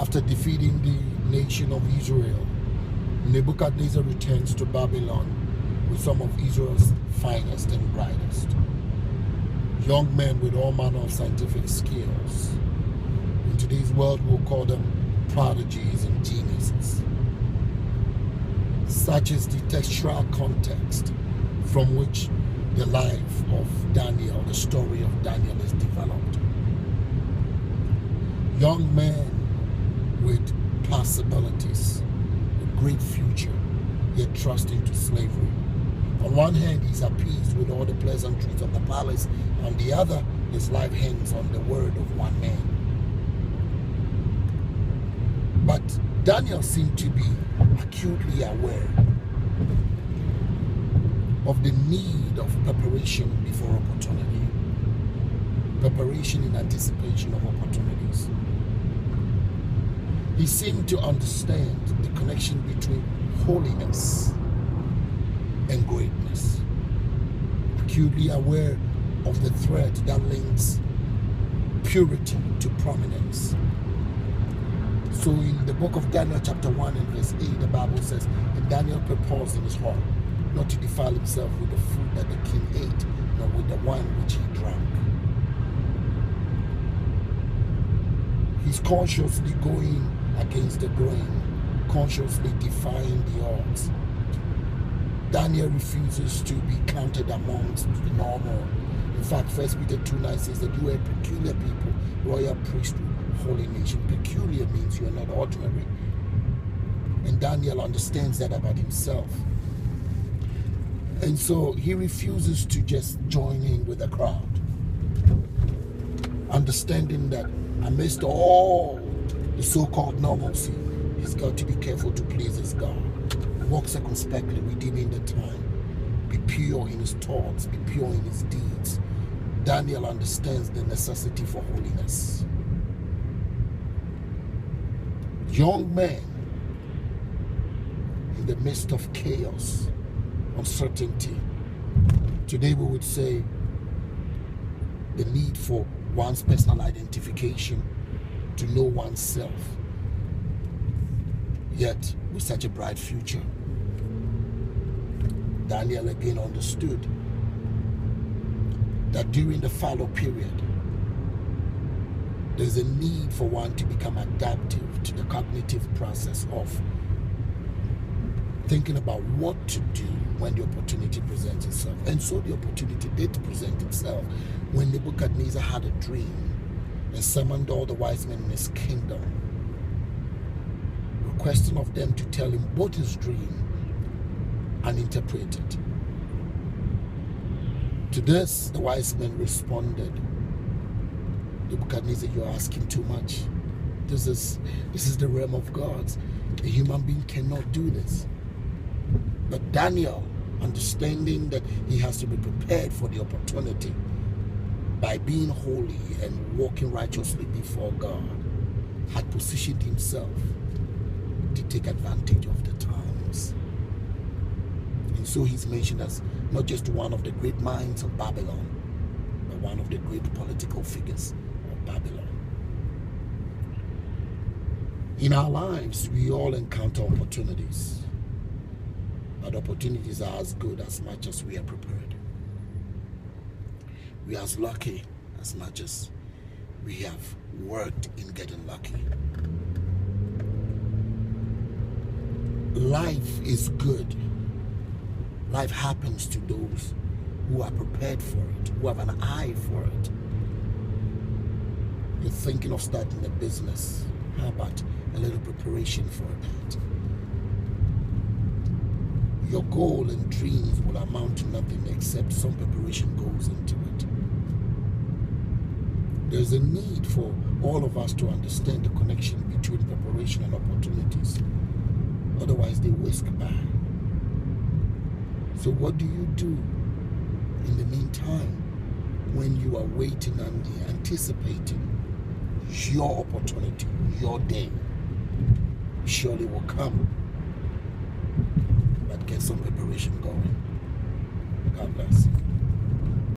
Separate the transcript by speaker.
Speaker 1: After defeating the nation of Israel, Nebuchadnezzar returns to Babylon with some of Israel's finest and brightest. Young men with all manner of scientific skills. In today's world, we'll call them prodigies and geniuses. Such is the textual context from which the life of Daniel, the story of Daniel, is developed. Young men with possibilities, a great future, yet thrust into slavery. On one hand, he's appeased with all the pleasantries of the palace. On the other, his life hangs on the word of one man. But Daniel seemed to be acutely aware of the need of preparation before opportunity. Preparation in anticipation of opportunities. He seemed to understand the connection between holiness and greatness. Acutely aware of the thread that links purity to prominence. So in the book of Daniel chapter 1 and verse 8, the Bible says, and Daniel purposed in his heart not to defile himself with the food that the king ate, nor with the wine which he drank. He's consciously going against the grain, consciously defying the odds. Daniel refuses to be counted amongst the normal. In fact, 1 Peter 2:9 says that you are a peculiar people, royal priesthood, holy nation. Peculiar means you are not ordinary. And Daniel understands that about himself. And so he refuses to just join in with the crowd. Understanding that amidst all the so-called normalcy, he's got to be careful to please his God. Walk circumspectly, redeeming the time. Be pure in his thoughts, be pure in his deeds. Daniel understands the necessity for holiness. Young men in the midst of chaos, uncertainty. Today we would say the need for one's personal identification, to know oneself, yet with such a bright future. Daniel again understood that during the fallow period, there's a need for one to become adaptive to the cognitive process of thinking about what to do when the opportunity presents itself. And so the opportunity did present itself when Nebuchadnezzar had a dream and summoned all the wise men in his kingdom, requesting of them to tell him both his dream and interpret it. To this, the wise men responded, Nebuchadnezzar, you're asking too much. This is the realm of gods. A human being cannot do this. But Daniel, understanding that he has to be prepared for the opportunity by being holy and walking righteously before God, had positioned himself to take advantage of the times. And so he's mentioned as not just one of the great minds of Babylon, but one of the great political figures of Babylon. In our lives, we all encounter opportunities. But opportunities are as good as much as we are prepared. We are as lucky as much as we have worked in getting lucky. Life is good. Life happens to those who are prepared for it, who have an eye for it. You're thinking of starting a business. How about a little preparation for that? Your goal and dreams will amount to nothing except some preparation goes into it. There's a need for all of us to understand the connection between preparation and opportunities. Otherwise, they whisk by. So what do you do in the meantime when you are waiting and anticipating your opportunity, your day? Surely will come. But get some preparation going. God bless.